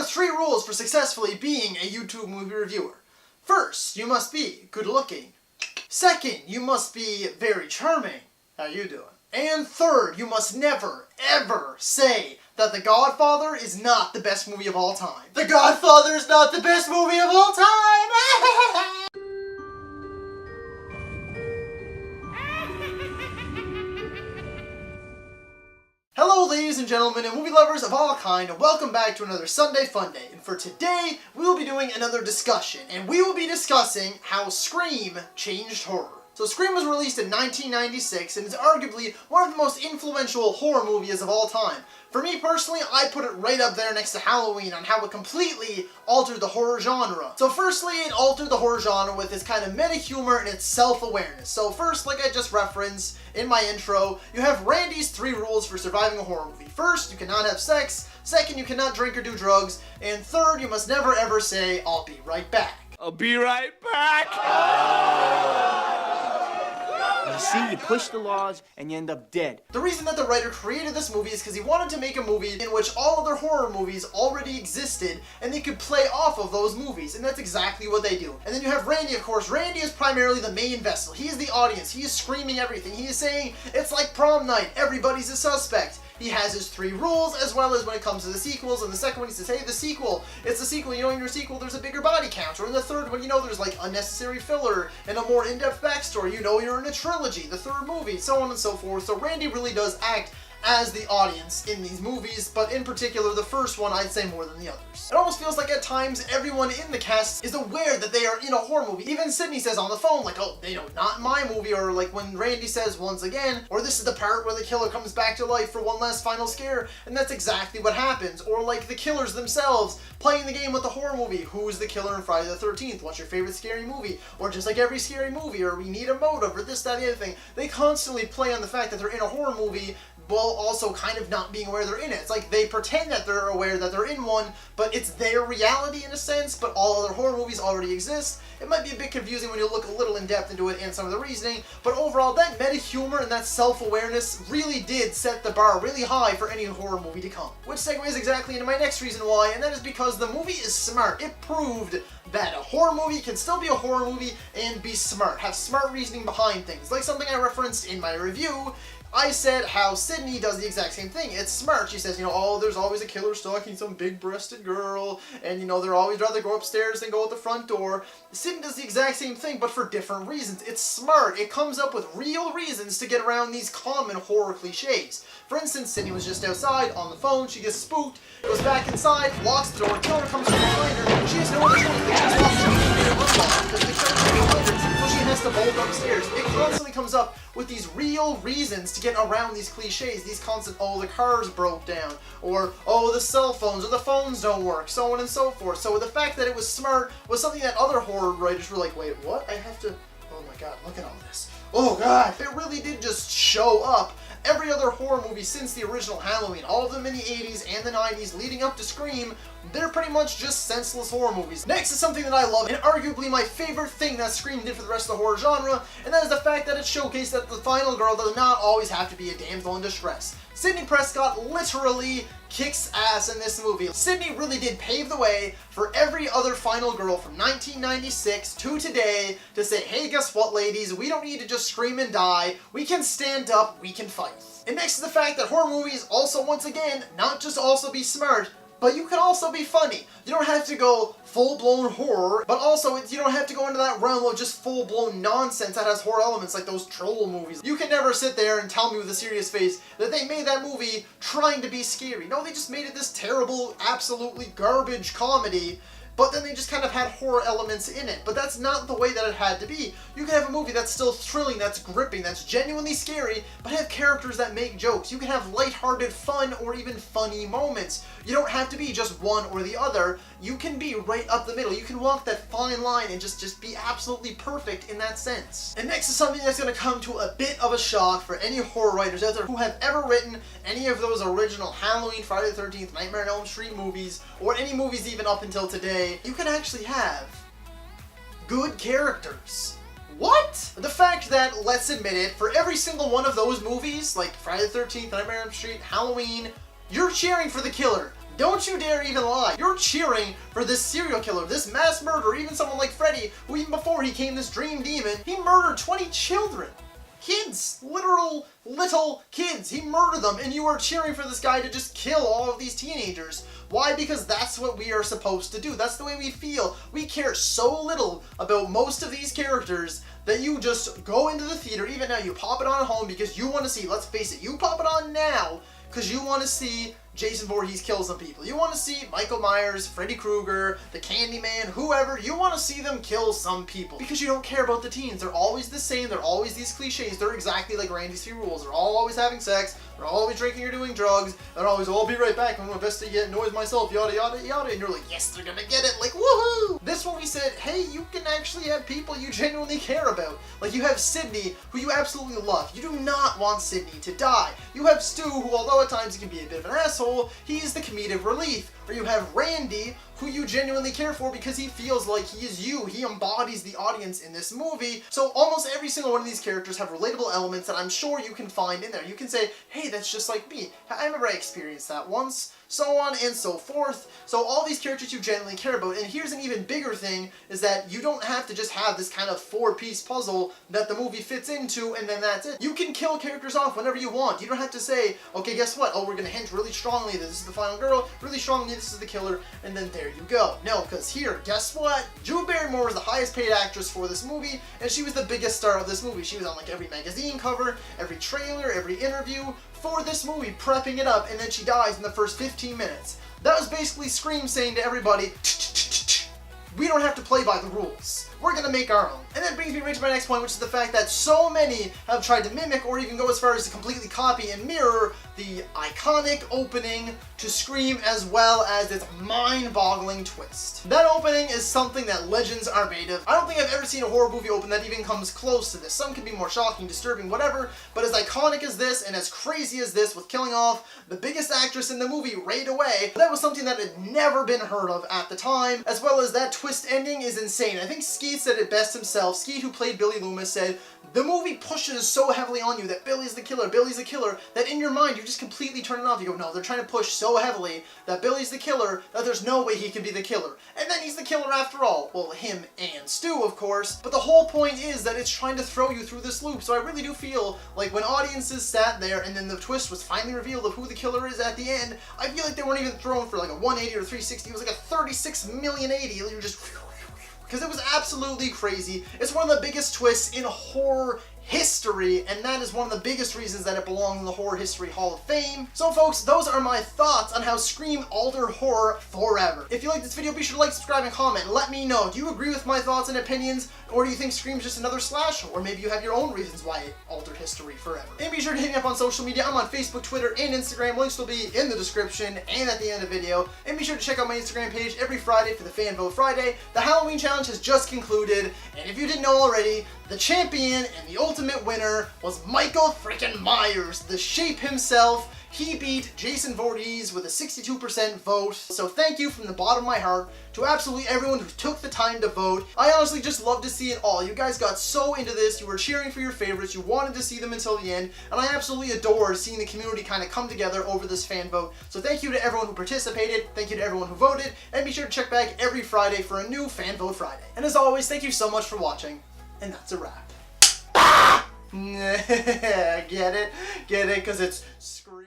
are 3 rules for successfully being a YouTube movie reviewer. First, you must be good looking. Second, you must be very charming. How you doing? And third, you must never, ever say that The Godfather is not the best movie of all time. The Godfather is not the best movie of all time! Hello ladies and gentlemen and movie lovers of all kind, and welcome back to another Sunday Fun Day. And for today, we will be doing another discussion, and we will be discussing how Scream changed horror. So Scream was released in 1996 and is arguably one of the most influential horror movies of all time. For me personally, I put it right up there next to Halloween on how it completely altered the horror genre. So firstly, it altered the horror genre with its kind of meta-humor and its self-awareness. So first, like I just referenced in my intro, you have Randy's 3 rules for surviving a horror movie. First, you cannot have sex. Second, you cannot drink or do drugs. And third, you must never ever say, "I'll be right back." I'll be right back! You see, you push the laws and you end up dead. The reason that the writer created this movie is because he wanted to make a movie in which all other horror movies already existed and they could play off of those movies, and that's exactly what they do. And then you have Randy, of course. Randy is primarily the main vessel. He is the audience. He is screaming everything. He is saying, it's like prom night. Everybody's a suspect. He has his 3 rules, as well as when it comes to the sequels. In the second one, he says, hey, the sequel, it's the sequel. You know, in your sequel, there's a bigger body count. Or in the third one, you know, there's like unnecessary filler and a more in-depth backstory. You know, you're in a trilogy, the 3rd movie, so on and so forth. So Randy really does act as the audience in these movies, but in particular, the first one, I'd say more than the others. It almost feels like at times everyone in the cast is aware that they are in a horror movie. Even Sydney says on the phone, like, oh, you know, not in my movie, or like when Randy says once again, or this is the part where the killer comes back to life for one last final scare, and that's exactly what happens. Or like the killers themselves playing the game with the horror movie. Who's the killer in Friday the 13th? What's your favorite scary movie? Or just like every scary movie, or we need a motive, or this, that, and the other thing. They constantly play on the fact that they're in a horror movie while also kind of not being aware they're in it. It's like they pretend that they're aware that they're in one, but it's their reality in a sense, but all other horror movies already exist. It might be a bit confusing when you look a little in depth into it and some of the reasoning, but overall that meta-humor and that self-awareness really did set the bar really high for any horror movie to come. Which segues exactly into my next reason why, and that is because the movie is smart. It proved that a horror movie can still be a horror movie and be smart, have smart reasoning behind things. Like something I referenced in my review, I said how Sydney does the exact same thing. It's smart. She says, you know, oh, there's always a killer stalking some big-breasted girl, and, you know, they'd always rather go upstairs than go out the front door. Sydney does the exact same thing, but for different reasons. It's smart. It comes up with real reasons to get around these common horror cliches. For instance, Sydney was just outside, on the phone, she gets spooked, goes back inside, locks the door, killer comes from behind her, she has no other choice than to just lock because the killer's behind her, so she has to bolt upstairs. It constantly comes up with these real reasons to get around these cliches, these constant, oh, the cars broke down, or, oh, the cell phones, or the phones don't work, so on and so forth. So the fact that it was smart was something that other horror writers were like, wait, what? I have to, oh my god, look at all this. Oh god, it really did just show up. Every other horror movie since the original Halloween, all of them in the 80s and the 90s leading up to Scream, they're pretty much just senseless horror movies. Next is something that I love, and arguably my favorite thing that Scream did for the rest of the horror genre, and that is the fact that it showcased that the final girl does not always have to be a damsel in distress. Sidney Prescott literally kicks ass in this movie. Sidney really did pave the way for every other final girl from 1996 to today to say, hey, guess what, ladies? We don't need to just scream and die. We can stand up, we can fight. And next is the fact that horror movies also, once again, not just also be smart, but you can also be funny. You don't have to go full-blown horror, but also you don't have to go into that realm of just full-blown nonsense that has horror elements like those troll movies. You can never sit there and tell me with a serious face that they made that movie trying to be scary. No, they just made it this terrible, absolutely garbage comedy, but then they just kind of had horror elements in it. But that's not the way that it had to be. You can have a movie that's still thrilling, that's gripping, that's genuinely scary, but have characters that make jokes. You can have lighthearted fun or even funny moments. You don't have to be just one or the other. You can be right up the middle. You can walk that fine line and just be absolutely perfect in that sense. And next is something that's going to come to a bit of a shock for any horror writers out there who have ever written any of those original Halloween, Friday the 13th, Nightmare on Elm Street movies, or any movies even up until today. You can actually have good characters. What? The fact that, let's admit it, for every single one of those movies, like Friday the 13th, Nightmare on Elm Street, Halloween, you're cheering for the killer. Don't you dare even lie. You're cheering for this serial killer, this mass murderer, even someone like Freddy, who even before he became this dream demon, he murdered 20 children. Kids, literal little kids. He murdered them, and you are cheering for this guy to just kill all of these teenagers. Why? Because that's what we are supposed to do. That's the way we feel. We care so little about most of these characters that you just go into the theater, even now you pop it on at home because you want to see, let's face it, you pop it on now because you want to see Jason Voorhees kill some people. You want to see Michael Myers, Freddy Krueger, the Candyman, whoever. You want to see them kill some people because you don't care about the teens. They're always the same. They're always these cliches. They're exactly like Randy's 3 rules. They're all always having sex. They're always drinking or doing drugs. They're always, oh, I'll be right back. I'm my best to get noise myself, yada, yada, yada. And you're like, yes, they're gonna get it. Like, woohoo! This movie said, hey, you can actually have people you genuinely care about. Like, you have Sidney, who you absolutely love. You do not want Sidney to die. You have Stu, who, although at times he can be a bit of an asshole, he is the comedic relief. Or you have Randy, who you genuinely care for because he feels like he is you. He embodies the audience in this movie. So almost every single one of these characters have relatable elements that I'm sure you can find in there. You can say, hey, that's just like me. I remember I experienced that once. So on and so forth. So all these characters you genuinely care about. And here's an even bigger thing, is that you don't have to just have this kind of 4-piece puzzle that the movie fits into and then that's it. You can kill characters off whenever you want. You don't have to say, okay, guess what? Oh, we're gonna hint really strongly that this is the final girl, really strongly this is the killer, and then there you go. No, because here, guess what? Drew Barrymore was the highest paid actress for this movie, and she was the biggest star of this movie. She was on like every magazine cover, every trailer, every interview for this movie, prepping it up, and then she dies in the first 15 minutes. That was basically Scream saying to everybody, we don't have to play by the rules. We're gonna make our own. And that brings me right to my next point, which is the fact that so many have tried to mimic or even go as far as to completely copy and mirror the iconic opening to Scream, as well as its mind-boggling twist. That opening is something that legends are made of. I don't think I've ever seen a horror movie open that even comes close to this. Some can be more shocking, disturbing, whatever, but as iconic as this and as crazy as this, with killing off the biggest actress in the movie right away, that was something that had never been heard of at the time, as well as that twist ending is insane. I think Skeet said it best himself. Skeet, who played Billy Loomis, said, the movie pushes so heavily on you that Billy's the killer, that in your mind you just completely turn it off. You go, no, they're trying to push so heavily that Billy's the killer that there's no way he can be the killer. And then he's the killer after all. Well, him and Stu, of course. But the whole point is that it's trying to throw you through this loop. So I really do feel like when audiences sat there and then the twist was finally revealed of who the killer is at the end, I feel like they weren't even thrown for like a 180 or 360. It was like a 36 million 80. You were just... because it was absolutely crazy. It's one of the biggest twists in horror history, and that is one of the biggest reasons that it belongs in the Horror History Hall of Fame. So folks, those are my thoughts on how Scream altered horror forever. If you like this video, be sure to like, subscribe, and comment. Let me know, do you agree with my thoughts and opinions, or do you think Scream's just another slasher? Or maybe you have your own reasons why it altered history forever. And be sure to hit me up on social media. I'm on Facebook, Twitter, and Instagram. Links will be in the description and at the end of the video. And be sure to check out my Instagram page every Friday for the Fan Vote Friday. The Halloween Challenge has just concluded, and if you didn't know already, the champion and the ultimate winner was Michael frickin' Myers, the Shape himself. He beat Jason Voorhees with a 62% vote. So thank you from the bottom of my heart to absolutely everyone who took the time to vote. I honestly just love to see it all. You guys got so into this. You were cheering for your favorites. You wanted to see them until the end. And I absolutely adore seeing the community kind of come together over this fan vote. So thank you to everyone who participated. Thank you to everyone who voted. And be sure to check back every Friday for a new Fan Vote Friday. And as always, thank you so much for watching. And that's a wrap. Get it? Get it? Because it's Scream.